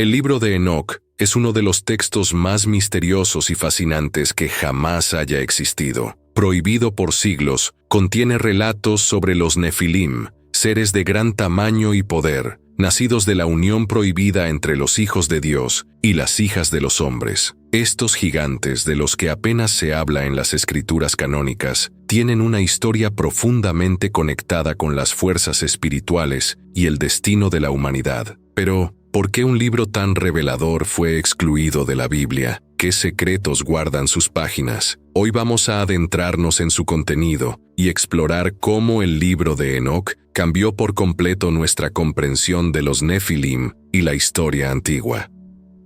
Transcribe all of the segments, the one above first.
El libro de Enoc es uno de los textos más misteriosos y fascinantes que jamás haya existido. Prohibido por siglos, contiene relatos sobre los Nefilim, seres de gran tamaño y poder, nacidos de la unión prohibida entre los hijos de Dios y las hijas de los hombres. Estos gigantes, de los que apenas se habla en las escrituras canónicas, tienen una historia profundamente conectada con las fuerzas espirituales y el destino de la humanidad. Pero, ¿por qué un libro tan revelador fue excluido de la Biblia? ¿Qué secretos guardan sus páginas? Hoy vamos a adentrarnos en su contenido y explorar cómo el libro de Enoc cambió por completo nuestra comprensión de los Nefilim y la historia antigua.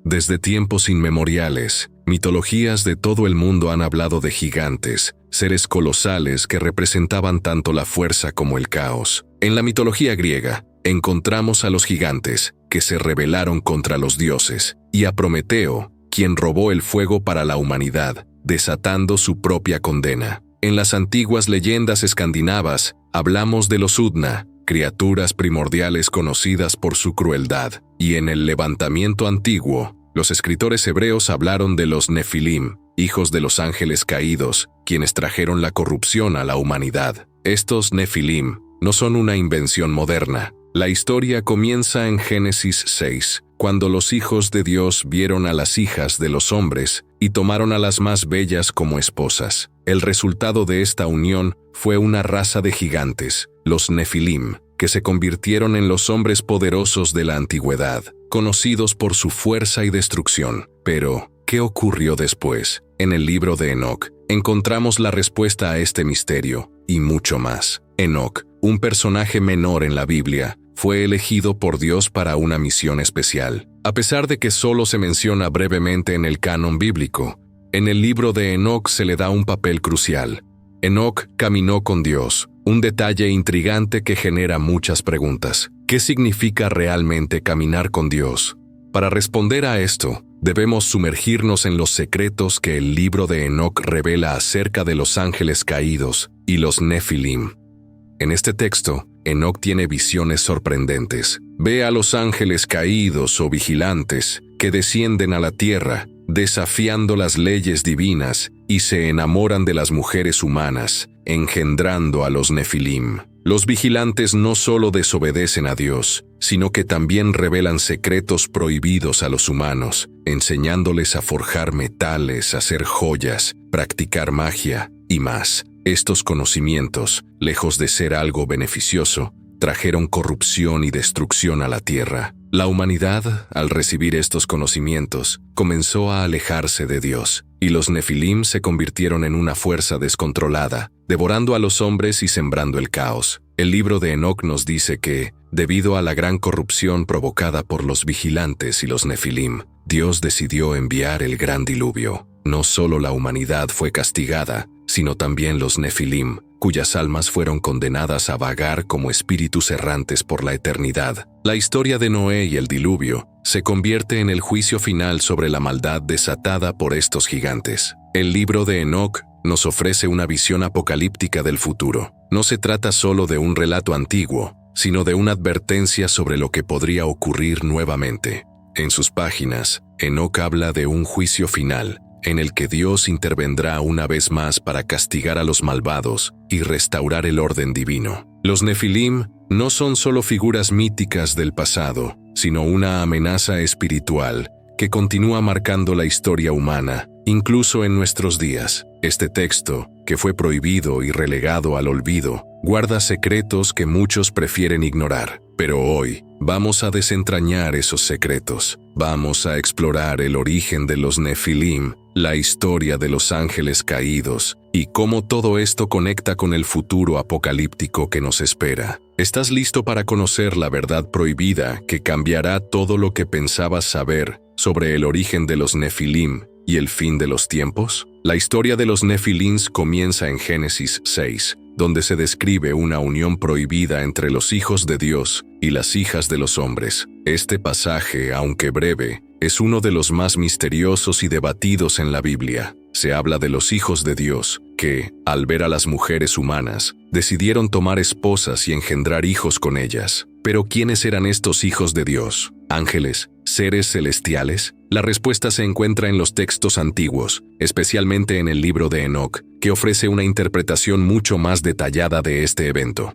Desde tiempos inmemoriales, mitologías de todo el mundo han hablado de gigantes, seres colosales que representaban tanto la fuerza como el caos. En la mitología griega, encontramos a los gigantes, que se rebelaron contra los dioses, y a Prometeo, quien robó el fuego para la humanidad, desatando su propia condena. En las antiguas leyendas escandinavas, hablamos de los Udna, criaturas primordiales conocidas por su crueldad, y en el levantamiento antiguo, los escritores hebreos hablaron de los Nefilim, hijos de los ángeles caídos, quienes trajeron la corrupción a la humanidad. Estos Nefilim no son una invención moderna. La historia comienza en Génesis 6, cuando los hijos de Dios vieron a las hijas de los hombres y tomaron a las más bellas como esposas. El resultado de esta unión fue una raza de gigantes, los Nefilim, que se convirtieron en los hombres poderosos de la antigüedad, conocidos por su fuerza y destrucción. Pero, ¿qué ocurrió después? En el libro de Enoc, encontramos la respuesta a este misterio, y mucho más. Enoc, un personaje menor en la Biblia, fue elegido por Dios para una misión especial. A pesar de que solo se menciona brevemente en el canon bíblico, en el libro de Enoc se le da un papel crucial. Enoc caminó con Dios, un detalle intrigante que genera muchas preguntas. ¿Qué significa realmente caminar con Dios? Para responder a esto, debemos sumergirnos en los secretos que el libro de Enoc revela acerca de los ángeles caídos y los Nefilim. En este texto, Enoc tiene visiones sorprendentes. Ve a los ángeles caídos o vigilantes que descienden a la tierra, desafiando las leyes divinas y se enamoran de las mujeres humanas, engendrando a los Nefilim. Los vigilantes no solo desobedecen a Dios, sino que también revelan secretos prohibidos a los humanos, enseñándoles a forjar metales, hacer joyas, practicar magia y más. Estos conocimientos, lejos de ser algo beneficioso, trajeron corrupción y destrucción a la tierra. La humanidad, al recibir estos conocimientos, comenzó a alejarse de Dios, y los Nefilim se convirtieron en una fuerza descontrolada, devorando a los hombres y sembrando el caos. El libro de Enoc nos dice que, debido a la gran corrupción provocada por los vigilantes y los Nefilim, Dios decidió enviar el gran diluvio. No solo la humanidad fue castigada, sino también los Nefilim, cuyas almas fueron condenadas a vagar como espíritus errantes por la eternidad. La historia de Noé y el diluvio se convierte en el juicio final sobre la maldad desatada por estos gigantes. El libro de Enoc nos ofrece una visión apocalíptica del futuro. No se trata solo de un relato antiguo, sino de una advertencia sobre lo que podría ocurrir nuevamente. En sus páginas, Enoc habla de un juicio final, en el que Dios intervendrá una vez más para castigar a los malvados y restaurar el orden divino. Los Nefilim no son solo figuras míticas del pasado, sino una amenaza espiritual que continúa marcando la historia humana, incluso en nuestros días. Este texto, que fue prohibido y relegado al olvido, guarda secretos que muchos prefieren ignorar. Pero hoy, vamos a desentrañar esos secretos. Vamos a explorar el origen de los Nefilim, la historia de los ángeles caídos, y cómo todo esto conecta con el futuro apocalíptico que nos espera. ¿Estás listo para conocer la verdad prohibida que cambiará todo lo que pensabas saber sobre el origen de los Nefilim y el fin de los tiempos? La historia de los Nefilim comienza en Génesis 6, donde se describe una unión prohibida entre los hijos de Dios y las hijas de los hombres. Este pasaje, aunque breve, es uno de los más misteriosos y debatidos en la Biblia. Se habla de los hijos de Dios que, al ver a las mujeres humanas, decidieron tomar esposas y engendrar hijos con ellas. Pero ¿quiénes eran estos hijos de Dios? ¿Ángeles, ¿seres celestiales? La respuesta se encuentra en los textos antiguos, especialmente en el libro de Enoc, que ofrece una interpretación mucho más detallada de este evento.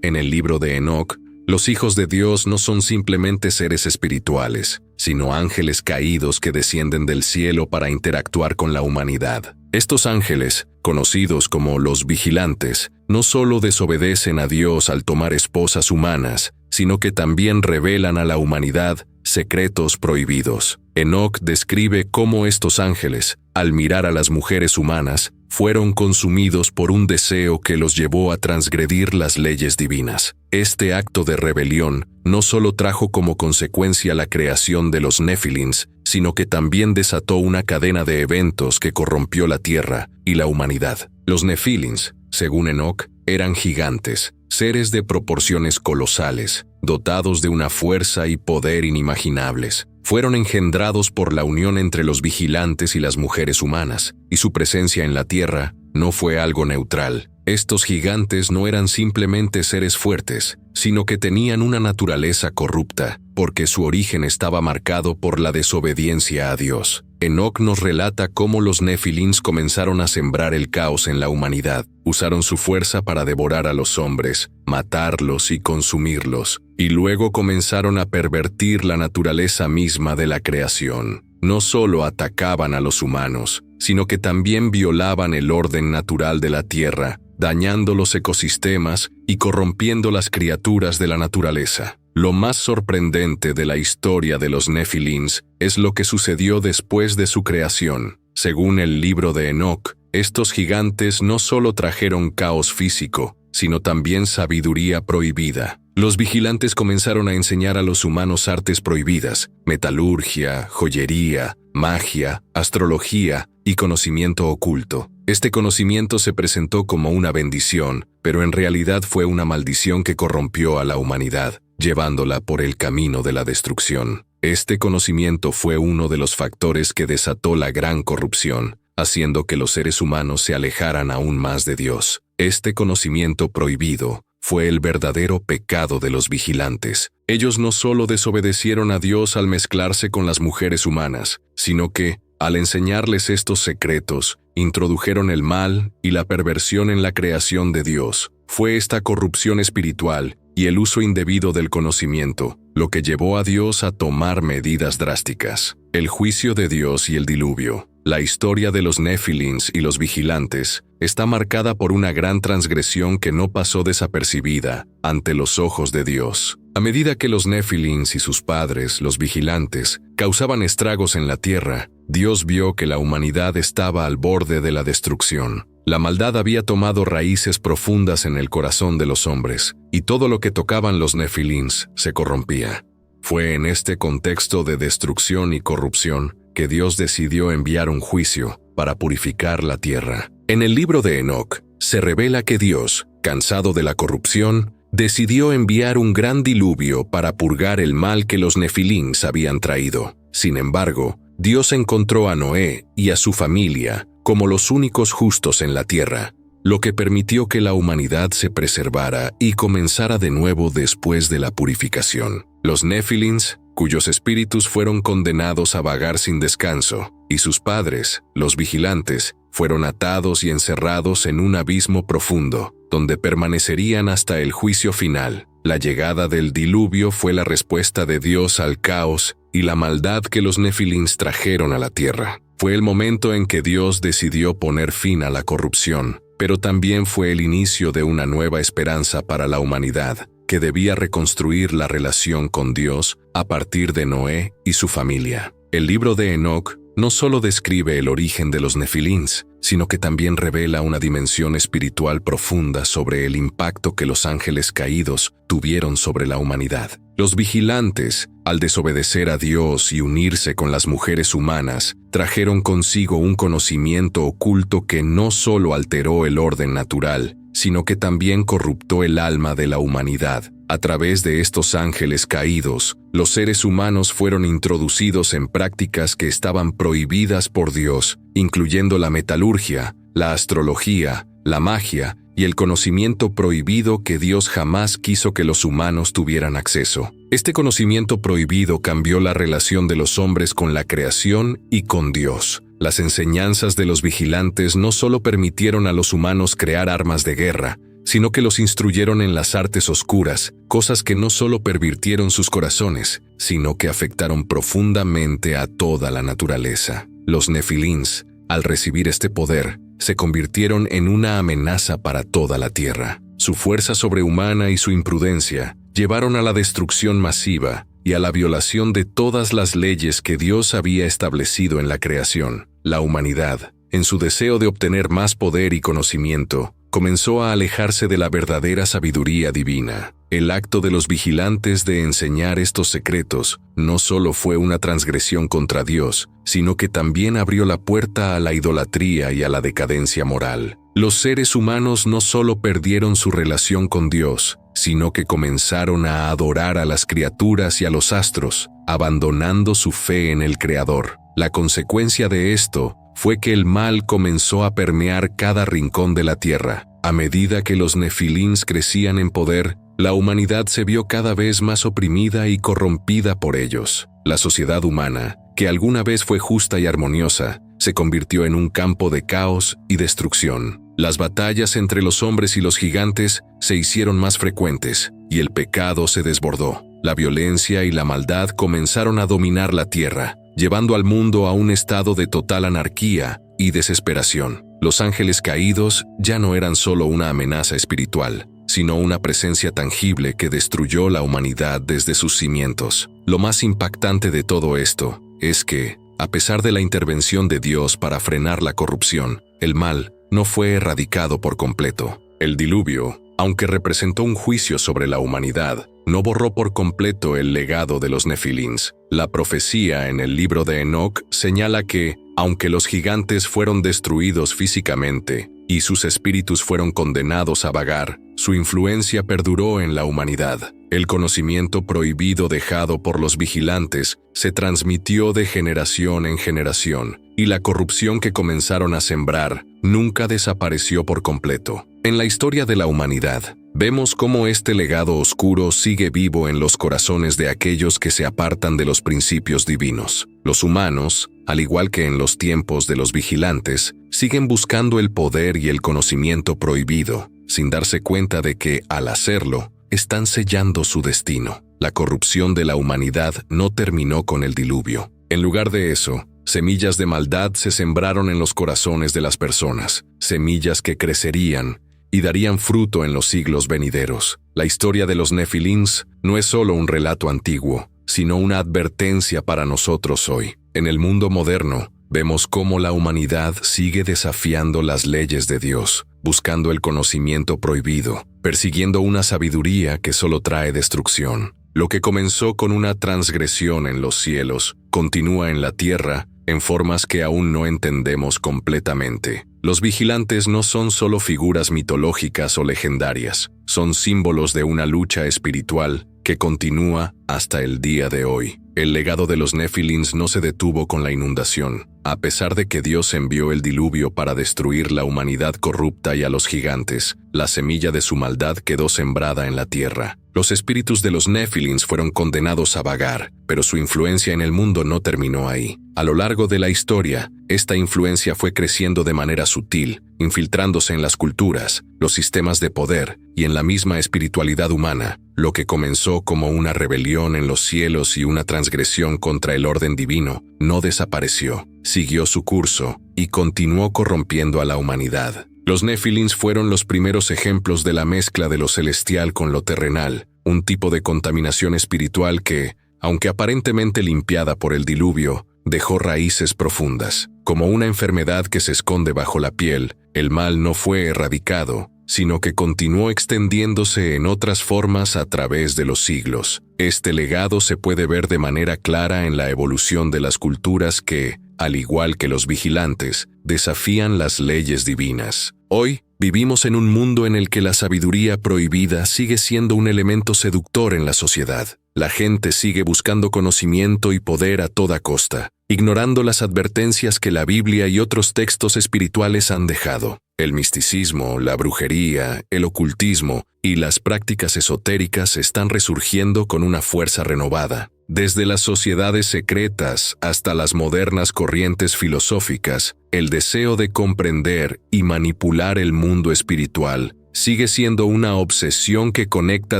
En el libro de Enoc, los hijos de Dios no son simplemente seres espirituales, sino ángeles caídos que descienden del cielo para interactuar con la humanidad. Estos ángeles, conocidos como los vigilantes, no solo desobedecen a Dios al tomar esposas humanas, sino que también revelan a la humanidad secretos prohibidos. Enoc describe cómo estos ángeles, al mirar a las mujeres humanas, fueron consumidos por un deseo que los llevó a transgredir las leyes divinas. Este acto de rebelión no solo trajo como consecuencia la creación de los Nefilins, sino que también desató una cadena de eventos que corrompió la tierra y la humanidad. Los Nefilins, según Enoc, eran gigantes, seres de proporciones colosales, dotados de una fuerza y poder inimaginables. Fueron engendrados por la unión entre los vigilantes y las mujeres humanas, y su presencia en la tierra no fue algo neutral. Estos gigantes no eran simplemente seres fuertes, sino que tenían una naturaleza corrupta, porque su origen estaba marcado por la desobediencia a Dios. Enoc nos relata cómo los Nefilins comenzaron a sembrar el caos en la humanidad. Usaron su fuerza para devorar a los hombres, matarlos y consumirlos, y luego comenzaron a pervertir la naturaleza misma de la creación. No solo atacaban a los humanos, sino que también violaban el orden natural de la tierra, dañando los ecosistemas y corrompiendo las criaturas de la naturaleza. Lo más sorprendente de la historia de los Nefilins es lo que sucedió después de su creación. Según el libro de Enoc, estos gigantes no solo trajeron caos físico, sino también sabiduría prohibida. Los vigilantes comenzaron a enseñar a los humanos artes prohibidas, metalurgia, joyería, magia, astrología y conocimiento oculto. Este conocimiento se presentó como una bendición, pero en realidad fue una maldición que corrompió a la humanidad, llevándola por el camino de la destrucción. Este conocimiento fue uno de los factores que desató la gran corrupción, haciendo que los seres humanos se alejaran aún más de Dios. Este conocimiento prohibido fue el verdadero pecado de los vigilantes. Ellos no solo desobedecieron a Dios al mezclarse con las mujeres humanas, sino que, al enseñarles estos secretos, introdujeron el mal y la perversión en la creación de Dios. Fue esta corrupción espiritual y el uso indebido del conocimiento lo que llevó a Dios a tomar medidas drásticas. El juicio de Dios y el diluvio. La historia de los Nefilins y los vigilantes está marcada por una gran transgresión que no pasó desapercibida ante los ojos de Dios. A medida que los Nefilins y sus padres, los vigilantes, causaban estragos en la tierra, Dios vio que la humanidad estaba al borde de la destrucción. La maldad había tomado raíces profundas en el corazón de los hombres, y todo lo que tocaban los Nefilins se corrompía. Fue en este contexto de destrucción y corrupción que Dios decidió enviar un juicio para purificar la tierra. En el libro de Enoc se revela que Dios, cansado de la corrupción, decidió enviar un gran diluvio para purgar el mal que los Nefilins habían traído. Sin embargo, Dios encontró a Noé y a su familia como los únicos justos en la tierra, lo que permitió que la humanidad se preservara y comenzara de nuevo después de la purificación. Los Nefilins, cuyos espíritus fueron condenados a vagar sin descanso, y sus padres, los vigilantes, fueron atados y encerrados en un abismo profundo, donde permanecerían hasta el juicio final. La llegada del diluvio fue la respuesta de Dios al caos y la maldad que los Nefilins trajeron a la tierra. Fue el momento en que Dios decidió poner fin a la corrupción, pero también fue el inicio de una nueva esperanza para la humanidad, que debía reconstruir la relación con Dios a partir de Noé y su familia. El libro de Enoc no solo describe el origen de los Nefilins, sino que también revela una dimensión espiritual profunda sobre el impacto que los ángeles caídos tuvieron sobre la humanidad. Los vigilantes, al desobedecer a Dios y unirse con las mujeres humanas, trajeron consigo un conocimiento oculto que no solo alteró el orden natural, sino que también corruptó el alma de la humanidad. A través de estos ángeles caídos, los seres humanos fueron introducidos en prácticas que estaban prohibidas por Dios, incluyendo la metalurgia, la astrología, la magia y el conocimiento prohibido que Dios jamás quiso que los humanos tuvieran acceso. Este conocimiento prohibido cambió la relación de los hombres con la creación y con Dios. Las enseñanzas de los vigilantes no solo permitieron a los humanos crear armas de guerra, sino que los instruyeron en las artes oscuras, cosas que no solo pervirtieron sus corazones, sino que afectaron profundamente a toda la naturaleza. Los Nefilins, al recibir este poder, se convirtieron en una amenaza para toda la tierra. Su fuerza sobrehumana y su imprudencia llevaron a la destrucción masiva y a la violación de todas las leyes que Dios había establecido en la creación. La humanidad, en su deseo de obtener más poder y conocimiento, comenzó a alejarse de la verdadera sabiduría divina. El acto de los vigilantes de enseñar estos secretos no solo fue una transgresión contra Dios, sino que también abrió la puerta a la idolatría y a la decadencia moral. Los seres humanos no solo perdieron su relación con Dios, sino que comenzaron a adorar a las criaturas y a los astros, abandonando su fe en el Creador. La consecuencia de esto fue que el mal comenzó a permear cada rincón de la tierra. A medida que los Nefilins crecían en poder, la humanidad se vio cada vez más oprimida y corrompida por ellos. La sociedad humana, que alguna vez fue justa y armoniosa, se convirtió en un campo de caos y destrucción. Las batallas entre los hombres y los gigantes se hicieron más frecuentes, y el pecado se desbordó. La violencia y la maldad comenzaron a dominar la tierra, llevando al mundo a un estado de total anarquía y desesperación. Los ángeles caídos ya no eran solo una amenaza espiritual, sino una presencia tangible que destruyó la humanidad desde sus cimientos. Lo más impactante de todo esto es que, a pesar de la intervención de Dios para frenar la corrupción, el mal no fue erradicado por completo. El diluvio, aunque representó un juicio sobre la humanidad, no borró por completo el legado de los Nefilins. La profecía en el libro de Enoc señala que, aunque los gigantes fueron destruidos físicamente y sus espíritus fueron condenados a vagar, su influencia perduró en la humanidad. El conocimiento prohibido dejado por los vigilantes se transmitió de generación en generación, y la corrupción que comenzaron a sembrar nunca desapareció por completo. En la historia de la humanidad, vemos cómo este legado oscuro sigue vivo en los corazones de aquellos que se apartan de los principios divinos. Los humanos, al igual que en los tiempos de los vigilantes, siguen buscando el poder y el conocimiento prohibido, sin darse cuenta de que, al hacerlo, están sellando su destino. La corrupción de la humanidad no terminó con el diluvio. En lugar de eso, semillas de maldad se sembraron en los corazones de las personas, semillas que crecerían y darían fruto en los siglos venideros. La historia de los Nefilins no es solo un relato antiguo, sino una advertencia para nosotros hoy. En el mundo moderno, vemos cómo la humanidad sigue desafiando las leyes de Dios, buscando el conocimiento prohibido, persiguiendo una sabiduría que solo trae destrucción. Lo que comenzó con una transgresión en los cielos, continúa en la tierra en formas que aún no entendemos completamente. Los vigilantes no son solo figuras mitológicas o legendarias, son símbolos de una lucha espiritual que continúa hasta el día de hoy. El legado de los Nefilins no se detuvo con la inundación. A pesar de que Dios envió el diluvio para destruir la humanidad corrupta y a los gigantes, la semilla de su maldad quedó sembrada en la tierra. Los espíritus de los Nefilins fueron condenados a vagar, pero su influencia en el mundo no terminó ahí. A lo largo de la historia, esta influencia fue creciendo de manera sutil, infiltrándose en las culturas, los sistemas de poder y en la misma espiritualidad humana. Lo que comenzó como una rebelión en los cielos y una transgresión contra el orden divino, no desapareció, siguió su curso y continuó corrompiendo a la humanidad. Los Nefilins fueron los primeros ejemplos de la mezcla de lo celestial con lo terrenal, un tipo de contaminación espiritual que, aunque aparentemente limpiada por el diluvio, dejó raíces profundas. Como una enfermedad que se esconde bajo la piel, el mal no fue erradicado, sino que continuó extendiéndose en otras formas a través de los siglos. Este legado se puede ver de manera clara en la evolución de las culturas que, al igual que los vigilantes, desafían las leyes divinas. Hoy, vivimos en un mundo en el que la sabiduría prohibida sigue siendo un elemento seductor en la sociedad. La gente sigue buscando conocimiento y poder a toda costa, ignorando las advertencias que la Biblia y otros textos espirituales han dejado. El misticismo, la brujería, el ocultismo y las prácticas esotéricas están resurgiendo con una fuerza renovada. Desde las sociedades secretas hasta las modernas corrientes filosóficas, el deseo de comprender y manipular el mundo espiritual sigue siendo una obsesión que conecta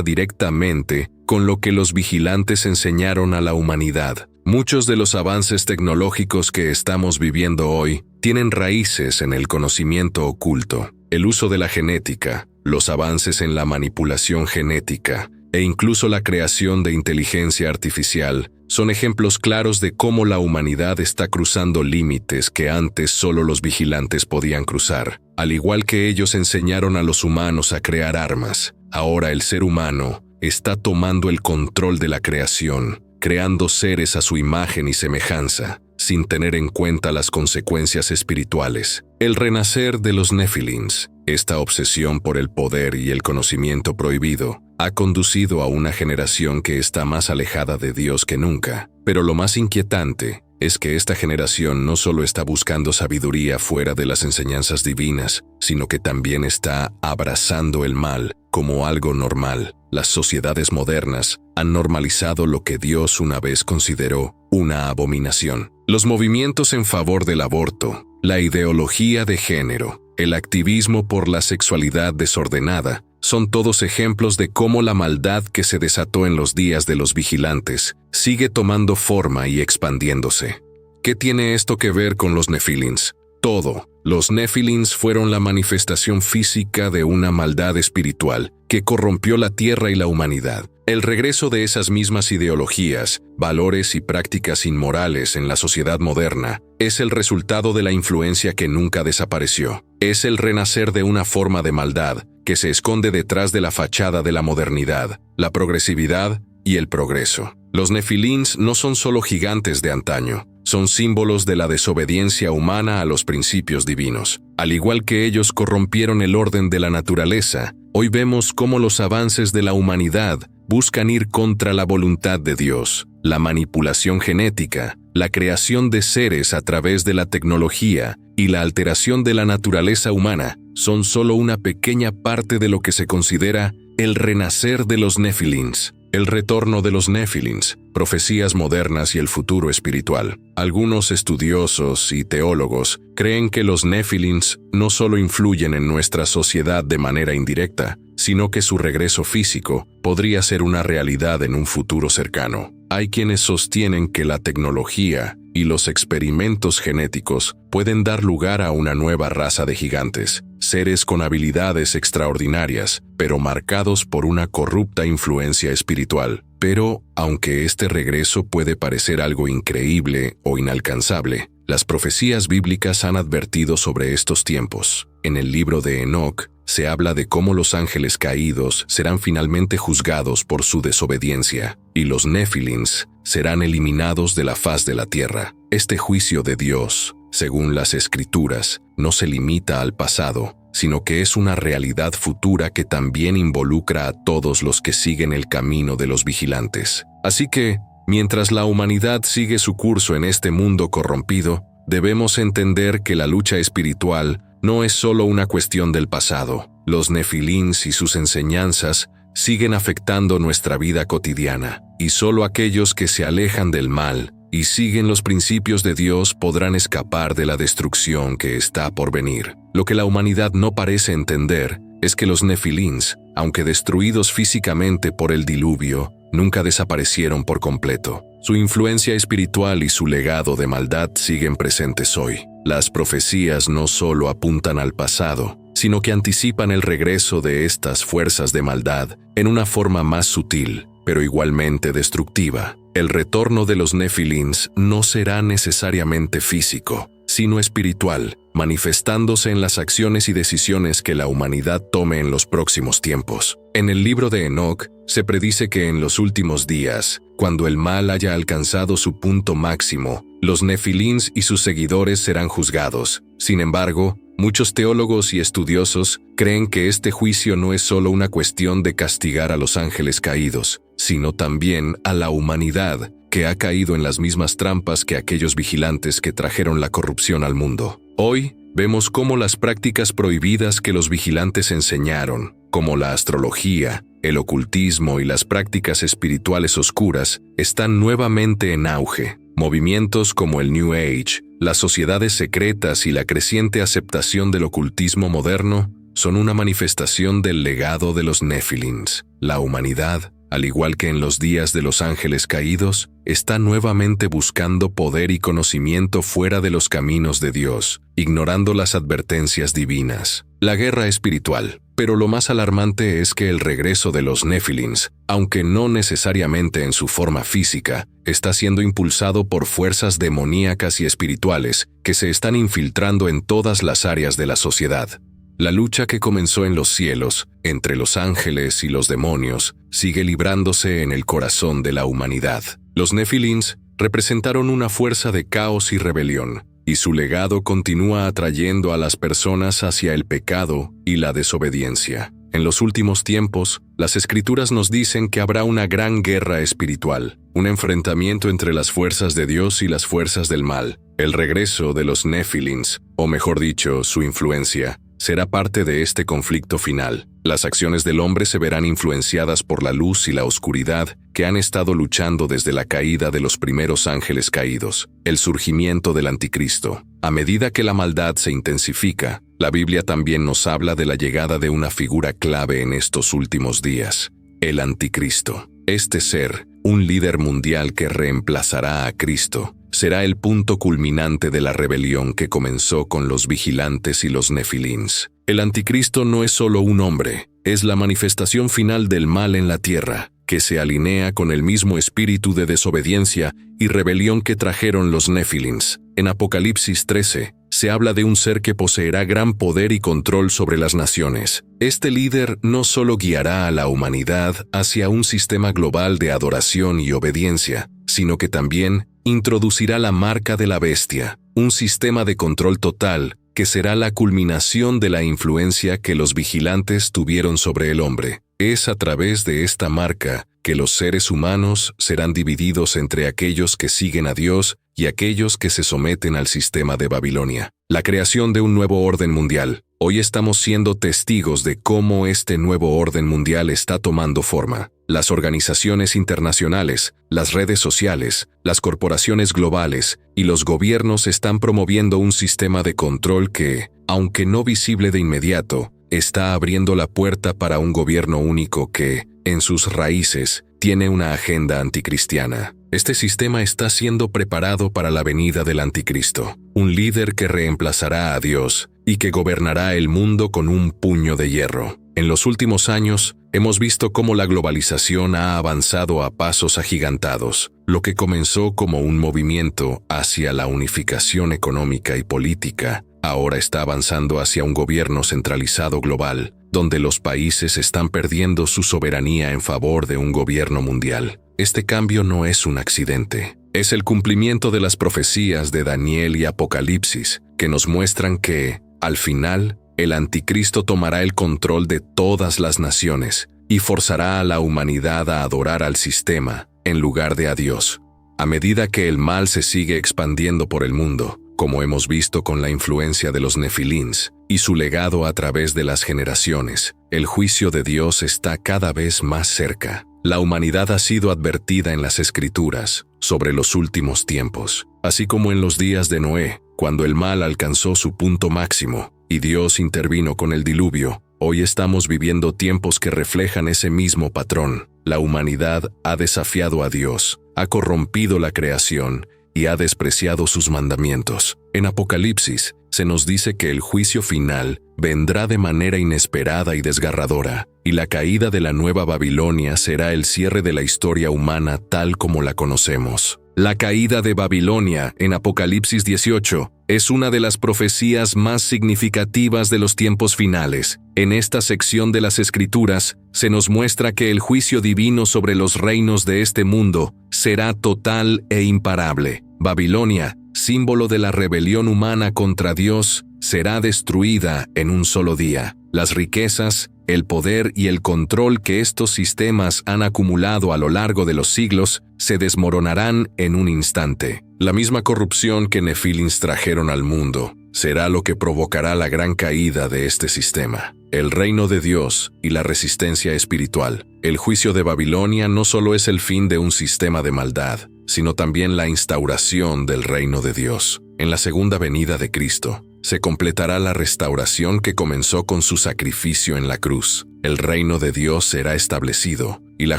directamente con lo que los vigilantes enseñaron a la humanidad. Muchos de los avances tecnológicos que estamos viviendo hoy tienen raíces en el conocimiento oculto, el uso de la genética, los avances en la manipulación genética e incluso la creación de inteligencia artificial son ejemplos claros de cómo la humanidad está cruzando límites que antes solo los vigilantes podían cruzar. Al igual que ellos enseñaron a los humanos a crear armas, ahora el ser humano está tomando el control de la creación, creando seres a su imagen y semejanza, sin tener en cuenta las consecuencias espirituales. El renacer de los Nephilims, esta obsesión por el poder y el conocimiento prohibido, ha conducido a una generación que está más alejada de Dios que nunca. Pero lo más inquietante es que esta generación no solo está buscando sabiduría fuera de las enseñanzas divinas, sino que también está abrazando el mal como algo normal. Las sociedades modernas han normalizado lo que Dios una vez consideró una abominación. Los movimientos en favor del aborto, la ideología de género, el activismo por la sexualidad desordenada, son todos ejemplos de cómo la maldad que se desató en los días de los vigilantes sigue tomando forma y expandiéndose. ¿Qué tiene esto que ver con los Nephilims? Todo. Los Nephilims fueron la manifestación física de una maldad espiritual que corrompió la tierra y la humanidad. El regreso de esas mismas ideologías, valores y prácticas inmorales en la sociedad moderna es el resultado de la influencia que nunca desapareció. Es el renacer de una forma de maldad que se esconde detrás de la fachada de la modernidad, la progresividad y el progreso. Los Nephilims no son solo gigantes de antaño, son símbolos de la desobediencia humana a los principios divinos. Al igual que ellos corrompieron el orden de la naturaleza, hoy vemos cómo los avances de la humanidad buscan ir contra la voluntad de Dios. La manipulación genética, la creación de seres a través de la tecnología y la alteración de la naturaleza humana son solo una pequeña parte de lo que se considera el renacer de los Nephilims. El retorno de los Nephilims, profecías modernas y el futuro espiritual. Algunos estudiosos y teólogos creen que los Nephilims no solo influyen en nuestra sociedad de manera indirecta, sino que su regreso físico podría ser una realidad en un futuro cercano. Hay quienes sostienen que la tecnología y los experimentos genéticos pueden dar lugar a una nueva raza de gigantes, seres con habilidades extraordinarias, pero marcados por una corrupta influencia espiritual. Pero, aunque este regreso puede parecer algo increíble o inalcanzable, las profecías bíblicas han advertido sobre estos tiempos. En el libro de Enoc se habla de cómo los ángeles caídos serán finalmente juzgados por su desobediencia, y los Nephilims serán eliminados de la faz de la tierra. Este juicio de Dios, según las Escrituras, no se limita al pasado, sino que es una realidad futura que también involucra a todos los que siguen el camino de los vigilantes. Así que, mientras la humanidad sigue su curso en este mundo corrompido, debemos entender que la lucha espiritual no es solo una cuestión del pasado. Los Nephilims y sus enseñanzas siguen afectando nuestra vida cotidiana, y solo aquellos que se alejan del mal y siguen los principios de Dios podrán escapar de la destrucción que está por venir. Lo que la humanidad no parece entender es que los Nephilims, aunque destruidos físicamente por el diluvio, nunca desaparecieron por completo. Su influencia espiritual y su legado de maldad siguen presentes hoy. Las profecías no solo apuntan al pasado, sino que anticipan el regreso de estas fuerzas de maldad en una forma más sutil, pero igualmente destructiva. El retorno de los Nephilims no será necesariamente físico, sino espiritual, manifestándose en las acciones y decisiones que la humanidad tome en los próximos tiempos. En el libro de Enoc se predice que en los últimos días, cuando el mal haya alcanzado su punto máximo, los Nephilims y sus seguidores serán juzgados. Sin embargo, muchos teólogos y estudiosos creen que este juicio no es solo una cuestión de castigar a los ángeles caídos, sino también a la humanidad que ha caído en las mismas trampas que aquellos vigilantes que trajeron la corrupción al mundo. Hoy, vemos cómo las prácticas prohibidas que los vigilantes enseñaron, como la astrología, el ocultismo y las prácticas espirituales oscuras, están nuevamente en auge. Movimientos como el New Age, las sociedades secretas y la creciente aceptación del ocultismo moderno son una manifestación del legado de los Nephilims. La humanidad, al igual que en los días de los ángeles caídos, está nuevamente buscando poder y conocimiento fuera de los caminos de Dios, ignorando las advertencias divinas. La guerra espiritual. Pero lo más alarmante es que el regreso de los Nephilims, aunque no necesariamente en su forma física, está siendo impulsado por fuerzas demoníacas y espirituales que se están infiltrando en todas las áreas de la sociedad. La lucha que comenzó en los cielos, entre los ángeles y los demonios, sigue librándose en el corazón de la humanidad. Los Nephilims representaron una fuerza de caos y rebelión, y su legado continúa atrayendo a las personas hacia el pecado y la desobediencia. En los últimos tiempos, las Escrituras nos dicen que habrá una gran guerra espiritual, un enfrentamiento entre las fuerzas de Dios y las fuerzas del mal. El regreso de los Nephilims, o mejor dicho, su influencia, será parte de este conflicto final. Las acciones del hombre se verán influenciadas por la luz y la oscuridad que han estado luchando desde la caída de los primeros ángeles caídos. El surgimiento del anticristo. A medida que la maldad se intensifica, la Biblia también nos habla de la llegada de una figura clave en estos últimos días: el anticristo. Este ser, un líder mundial que reemplazará a Cristo, será el punto culminante de la rebelión que comenzó con los vigilantes y los Nephilims. El anticristo no es solo un hombre, es la manifestación final del mal en la tierra, que se alinea con el mismo espíritu de desobediencia y rebelión que trajeron los Nephilims. En Apocalipsis 13, se habla de un ser que poseerá gran poder y control sobre las naciones. Este líder no solo guiará a la humanidad hacia un sistema global de adoración y obediencia, sino que también introducirá la marca de la bestia, un sistema de control total que será la culminación de la influencia que los vigilantes tuvieron sobre el hombre. Es a través de esta marca que los seres humanos serán divididos entre aquellos que siguen a Dios y aquellos que se someten al sistema de Babilonia. La creación de un nuevo orden mundial. Hoy estamos siendo testigos de cómo este nuevo orden mundial está tomando forma. Las organizaciones internacionales, las redes sociales, las corporaciones globales y los gobiernos están promoviendo un sistema de control que, aunque no visible de inmediato, está abriendo la puerta para un gobierno único que, en sus raíces, tiene una agenda anticristiana. Este sistema está siendo preparado para la venida del anticristo, un líder que reemplazará a Dios y que gobernará el mundo con un puño de hierro. En los últimos años, hemos visto cómo la globalización ha avanzado a pasos agigantados. Lo que comenzó como un movimiento hacia la unificación económica y política, ahora está avanzando hacia un gobierno centralizado global, donde los países están perdiendo su soberanía en favor de un gobierno mundial. Este cambio no es un accidente. Es el cumplimiento de las profecías de Daniel y Apocalipsis, que nos muestran que, al final, el anticristo tomará el control de todas las naciones y forzará a la humanidad a adorar al sistema en lugar de a Dios. A medida que el mal se sigue expandiendo por el mundo, como hemos visto con la influencia de los Nephilims y su legado a través de las generaciones, el juicio de Dios está cada vez más cerca. La humanidad ha sido advertida en las Escrituras sobre los últimos tiempos, así como en los días de Noé, cuando el mal alcanzó su punto máximo y Dios intervino con el diluvio. Hoy estamos viviendo tiempos que reflejan ese mismo patrón. La humanidad ha desafiado a Dios, ha corrompido la creación y ha despreciado sus mandamientos. En Apocalipsis se nos dice que el juicio final vendrá de manera inesperada y desgarradora, y la caída de la Nueva Babilonia será el cierre de la historia humana tal como la conocemos. La caída de Babilonia, en Apocalipsis 18, es una de las profecías más significativas de los tiempos finales. En esta sección de las Escrituras, se nos muestra que el juicio divino sobre los reinos de este mundo será total e imparable. Babilonia, símbolo de la rebelión humana contra Dios, será destruida en un solo día. Las riquezas, el poder y el control que estos sistemas han acumulado a lo largo de los siglos se desmoronarán en un instante. La misma corrupción que Nefilins trajeron al mundo será lo que provocará la gran caída de este sistema. El reino de Dios y la resistencia espiritual. El juicio de Babilonia no solo es el fin de un sistema de maldad, sino también la instauración del reino de Dios. En la segunda venida de Cristo, se completará la restauración que comenzó con su sacrificio en la cruz. El reino de Dios será establecido, y la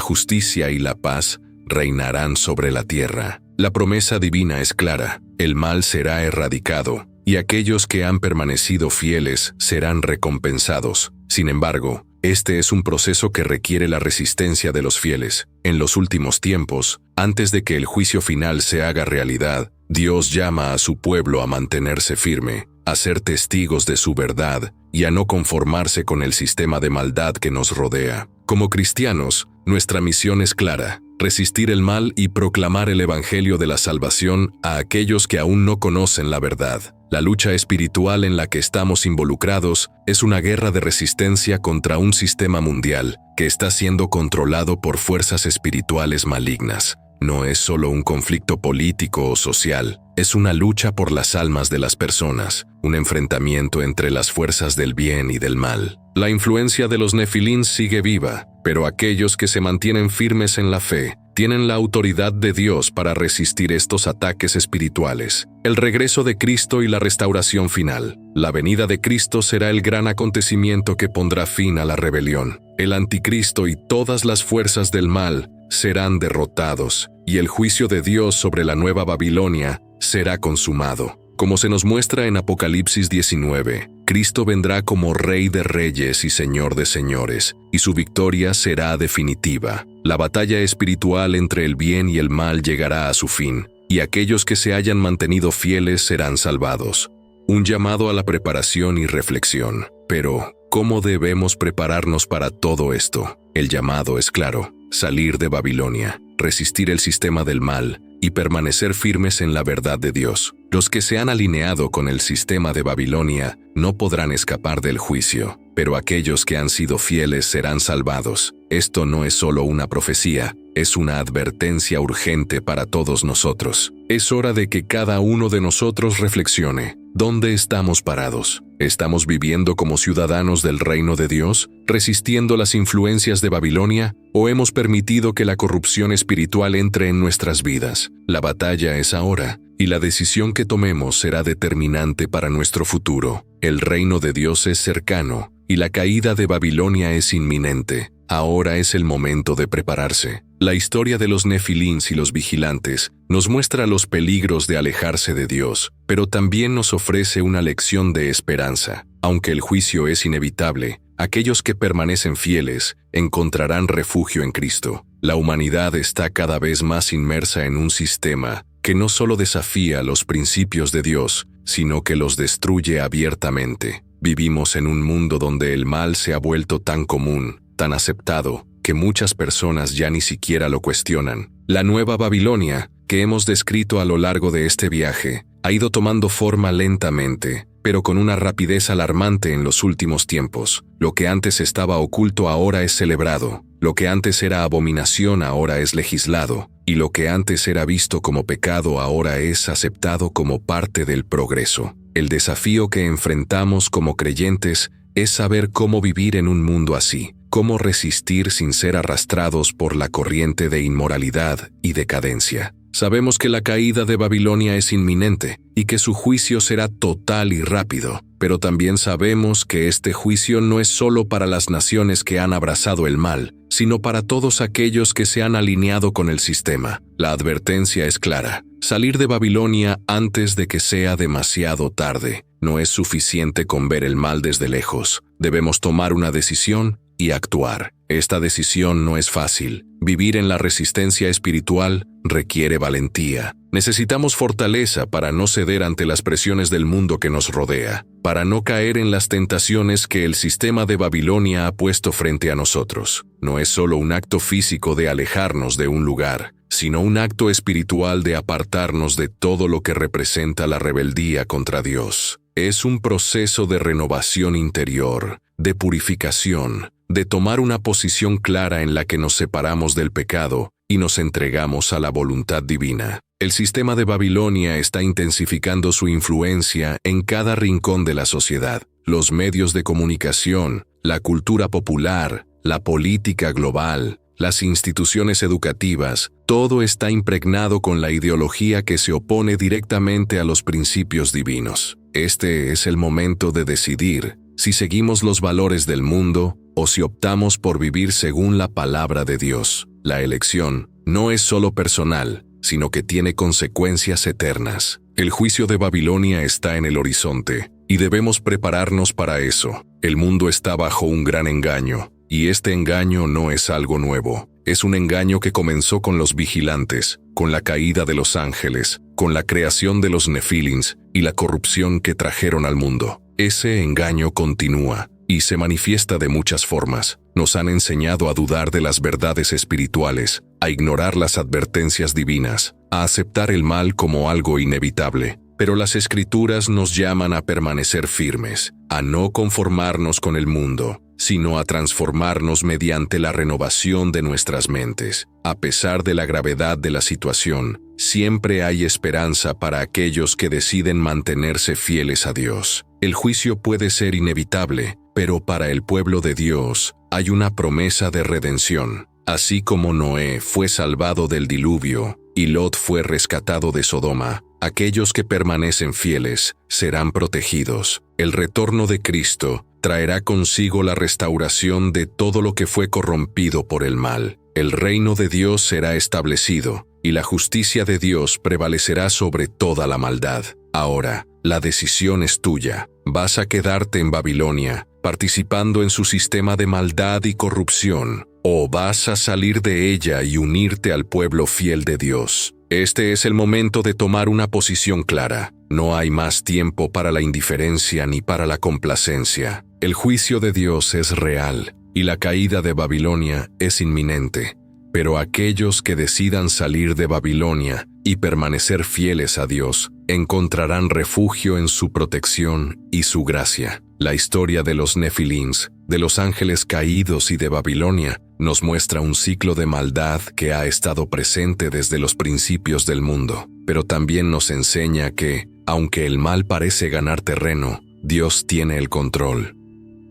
justicia y la paz reinarán sobre la tierra. La promesa divina es clara: el mal será erradicado, y aquellos que han permanecido fieles serán recompensados. Sin embargo, este es un proceso que requiere la resistencia de los fieles. En los últimos tiempos, antes de que el juicio final se haga realidad, Dios llama a su pueblo a mantenerse firme, a ser testigos de su verdad y a no conformarse con el sistema de maldad que nos rodea. Como cristianos, nuestra misión es clara: resistir el mal y proclamar el evangelio de la salvación a aquellos que aún no conocen la verdad. La lucha espiritual en la que estamos involucrados es una guerra de resistencia contra un sistema mundial que está siendo controlado por fuerzas espirituales malignas. No es solo un conflicto político o social, es una lucha por las almas de las personas, un enfrentamiento entre las fuerzas del bien y del mal. La influencia de los Nefilín sigue viva, pero aquellos que se mantienen firmes en la fe tienen la autoridad de Dios para resistir estos ataques espirituales. El regreso de Cristo y la restauración final. La venida de Cristo será el gran acontecimiento que pondrá fin a la rebelión. El anticristo y todas las fuerzas del mal serán derrotados, y el juicio de Dios sobre la nueva Babilonia será consumado. Como se nos muestra en Apocalipsis 19, Cristo vendrá como Rey de Reyes y Señor de Señores, y su victoria será definitiva. La batalla espiritual entre el bien y el mal llegará a su fin, y aquellos que se hayan mantenido fieles serán salvados. Un llamado a la preparación y reflexión. Pero, ¿cómo debemos prepararnos para todo esto? El llamado es claro: salir de Babilonia, resistir el sistema del mal y permanecer firmes en la verdad de Dios. Los que se han alineado con el sistema de Babilonia no podrán escapar del juicio, pero aquellos que han sido fieles serán salvados. Esto no es solo una profecía, es una advertencia urgente para todos nosotros. Es hora de que cada uno de nosotros reflexione: ¿dónde estamos parados? ¿Estamos viviendo como ciudadanos del reino de Dios, resistiendo las influencias de Babilonia, o hemos permitido que la corrupción espiritual entre en nuestras vidas? La batalla es ahora, y la decisión que tomemos será determinante para nuestro futuro. El reino de Dios es cercano, y la caída de Babilonia es inminente. Ahora es el momento de prepararse. La historia de los Nefilins y los vigilantes nos muestra los peligros de alejarse de Dios, pero también nos ofrece una lección de esperanza. Aunque el juicio es inevitable, aquellos que permanecen fieles encontrarán refugio en Cristo. La humanidad está cada vez más inmersa en un sistema que no solo desafía los principios de Dios, sino que los destruye abiertamente. Vivimos en un mundo donde el mal se ha vuelto tan común, tan aceptado, que muchas personas ya ni siquiera lo cuestionan. La nueva Babilonia, que hemos descrito a lo largo de este viaje, ha ido tomando forma lentamente, pero con una rapidez alarmante en los últimos tiempos. Lo que antes estaba oculto ahora es celebrado, lo que antes era abominación ahora es legislado, y lo que antes era visto como pecado ahora es aceptado como parte del progreso. El desafío que enfrentamos como creyentes es saber cómo vivir en un mundo así, cómo resistir sin ser arrastrados por la corriente de inmoralidad y decadencia. Sabemos que la caída de Babilonia es inminente y que su juicio será total y rápido, pero también sabemos que este juicio no es solo para las naciones que han abrazado el mal, sino para todos aquellos que se han alineado con el sistema. La advertencia es clara: salir de Babilonia antes de que sea demasiado tarde. No es suficiente con ver el mal desde lejos. Debemos tomar una decisión y actuar. Esta decisión no es fácil. Vivir en la resistencia espiritual requiere valentía. Necesitamos fortaleza para no ceder ante las presiones del mundo que nos rodea, para no caer en las tentaciones que el sistema de Babilonia ha puesto frente a nosotros. No es solo un acto físico de alejarnos de un lugar, sino un acto espiritual de apartarnos de todo lo que representa la rebeldía contra Dios. Es un proceso de renovación interior, de purificación, de tomar una posición clara en la que nos separamos del pecado y nos entregamos a la voluntad divina. El sistema de Babilonia está intensificando su influencia en cada rincón de la sociedad. Los medios de comunicación, la cultura popular, la política global, las instituciones educativas, todo está impregnado con la ideología que se opone directamente a los principios divinos. Este es el momento de decidir si seguimos los valores del mundo o si optamos por vivir según la palabra de Dios. La elección no es solo personal, sino que tiene consecuencias eternas. El juicio de Babilonia está en el horizonte, y debemos prepararnos para eso. El mundo está bajo un gran engaño, y este engaño no es algo nuevo. Es un engaño que comenzó con los vigilantes, con la caída de los ángeles, con la creación de los nefilins y la corrupción que trajeron al mundo. Ese engaño continúa y se manifiesta de muchas formas. Nos han enseñado a dudar de las verdades espirituales, a ignorar las advertencias divinas, a aceptar el mal como algo inevitable. Pero las Escrituras nos llaman a permanecer firmes, a no conformarnos con el mundo, sino a transformarnos mediante la renovación de nuestras mentes. A pesar de la gravedad de la situación, siempre hay esperanza para aquellos que deciden mantenerse fieles a Dios. El juicio puede ser inevitable, pero para el pueblo de Dios hay una promesa de redención. Así como Noé fue salvado del diluvio y Lot fue rescatado de Sodoma, aquellos que permanecen fieles serán protegidos. El retorno de Cristo traerá consigo la restauración de todo lo que fue corrompido por el mal. El reino de Dios será establecido y la justicia de Dios prevalecerá sobre toda la maldad. Ahora, la decisión es tuya. ¿Vas a quedarte en Babilonia, participando en su sistema de maldad y corrupción, o vas a salir de ella y unirte al pueblo fiel de Dios? Este es el momento de tomar una posición clara. No hay más tiempo para la indiferencia ni para la complacencia. El juicio de Dios es real y la caída de Babilonia es inminente. Pero aquellos que decidan salir de Babilonia y permanecer fieles a Dios encontrarán refugio en su protección y su gracia. La historia de los nefilins, de los ángeles caídos y de Babilonia nos muestra un ciclo de maldad que ha estado presente desde los principios del mundo, pero también nos enseña que, aunque el mal parece ganar terreno, Dios tiene el control.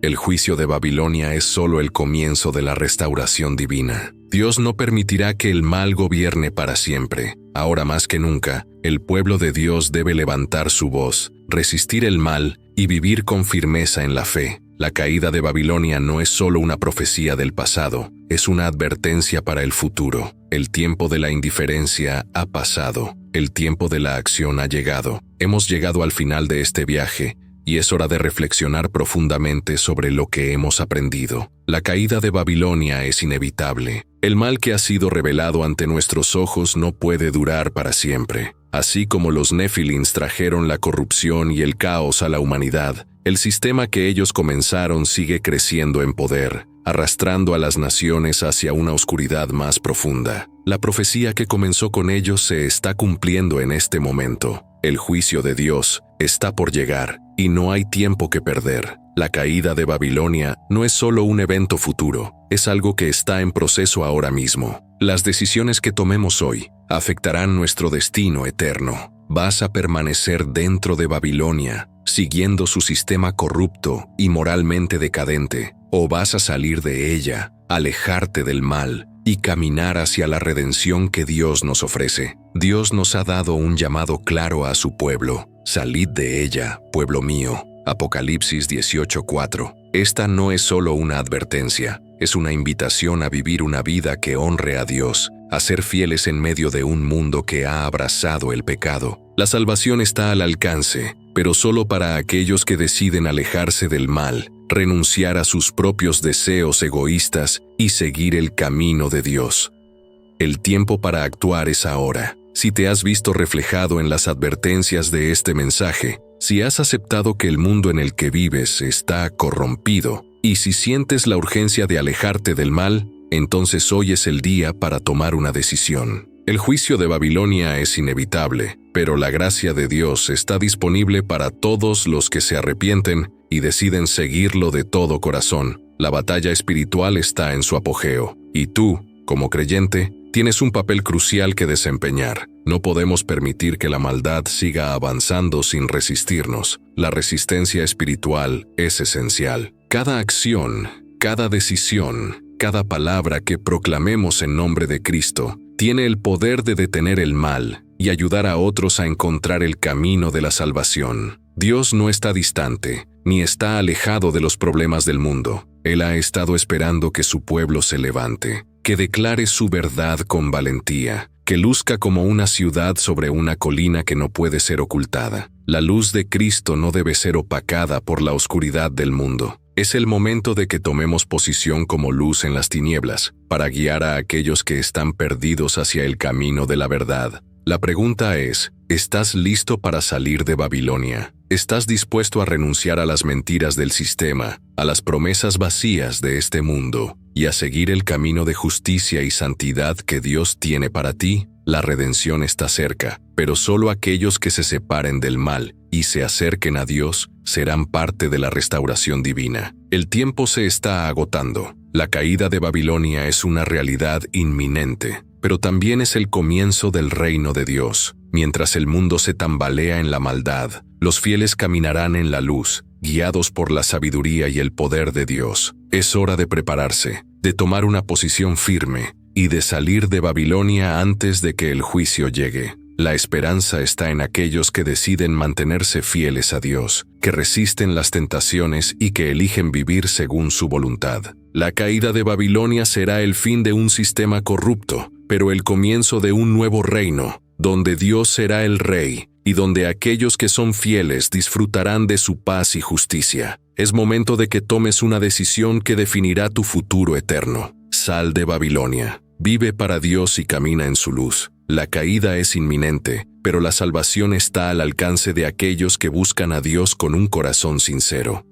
El juicio de Babilonia es solo el comienzo de la restauración divina. Dios no permitirá que el mal gobierne para siempre. Ahora más que nunca, el pueblo de Dios debe levantar su voz, resistir el mal y vivir con firmeza en la fe. La caída de Babilonia no es solo una profecía del pasado, es una advertencia para el futuro. El tiempo de la indiferencia ha pasado, el tiempo de la acción ha llegado. Hemos llegado al final de este viaje, y es hora de reflexionar profundamente sobre lo que hemos aprendido. La caída de Babilonia es inevitable. El mal que ha sido revelado ante nuestros ojos no puede durar para siempre. Así como los nefilins trajeron la corrupción y el caos a la humanidad, el sistema que ellos comenzaron sigue creciendo en poder, arrastrando a las naciones hacia una oscuridad más profunda. La profecía que comenzó con ellos se está cumpliendo en este momento. El juicio de Dios está por llegar, y no hay tiempo que perder. La caída de Babilonia no es solo un evento futuro, es algo que está en proceso ahora mismo. Las decisiones que tomemos hoy afectarán nuestro destino eterno. ¿Vas a permanecer dentro de Babilonia, siguiendo su sistema corrupto y moralmente decadente, o vas a salir de ella, alejarte del mal y caminar hacia la redención que Dios nos ofrece? Dios nos ha dado un llamado claro a su pueblo. Salid de ella, pueblo mío. Apocalipsis 18:4. Esta no es solo una advertencia, es una invitación a vivir una vida que honre a Dios, a ser fieles en medio de un mundo que ha abrazado el pecado. La salvación está al alcance, pero solo para aquellos que deciden alejarse del mal, renunciar a sus propios deseos egoístas y seguir el camino de Dios. El tiempo para actuar es ahora. Si te has visto reflejado en las advertencias de este mensaje, si has aceptado que el mundo en el que vives está corrompido, y si sientes la urgencia de alejarte del mal, entonces hoy es el día para tomar una decisión. El juicio de Babilonia es inevitable, pero la gracia de Dios está disponible para todos los que se arrepienten y deciden seguirlo de todo corazón, la batalla espiritual está en su apogeo. Y tú, como creyente, tienes un papel crucial que desempeñar. No podemos permitir que la maldad siga avanzando sin resistirnos. La resistencia espiritual es esencial. Cada acción, cada decisión, cada palabra que proclamemos en nombre de Cristo tiene el poder de detener el mal y ayudar a otros a encontrar el camino de la salvación. Dios no está distante, ni está alejado de los problemas del mundo. Él ha estado esperando que su pueblo se levante, que declare su verdad con valentía, que luzca como una ciudad sobre una colina que no puede ser ocultada. La luz de Cristo no debe ser opacada por la oscuridad del mundo. Es el momento de que tomemos posición como luz en las tinieblas, para guiar a aquellos que están perdidos hacia el camino de la verdad. La pregunta es, ¿estás listo para salir de Babilonia? ¿Estás dispuesto a renunciar a las mentiras del sistema, a las promesas vacías de este mundo, y a seguir el camino de justicia y santidad que Dios tiene para ti? La redención está cerca, pero solo aquellos que se separen del mal y se acerquen a Dios serán parte de la restauración divina. El tiempo se está agotando. La caída de Babilonia es una realidad inminente, pero también es el comienzo del reino de Dios. Mientras el mundo se tambalea en la maldad, los fieles caminarán en la luz, guiados por la sabiduría y el poder de Dios. Es hora de prepararse, de tomar una posición firme y de salir de Babilonia antes de que el juicio llegue. La esperanza está en aquellos que deciden mantenerse fieles a Dios, que resisten las tentaciones y que eligen vivir según su voluntad. La caída de Babilonia será el fin de un sistema corrupto, pero el comienzo de un nuevo reino, donde Dios será el rey y donde aquellos que son fieles disfrutarán de su paz y justicia. Es momento de que tomes una decisión que definirá tu futuro eterno. Sal de Babilonia, vive para Dios y camina en su luz. La caída es inminente, pero la salvación está al alcance de aquellos que buscan a Dios con un corazón sincero.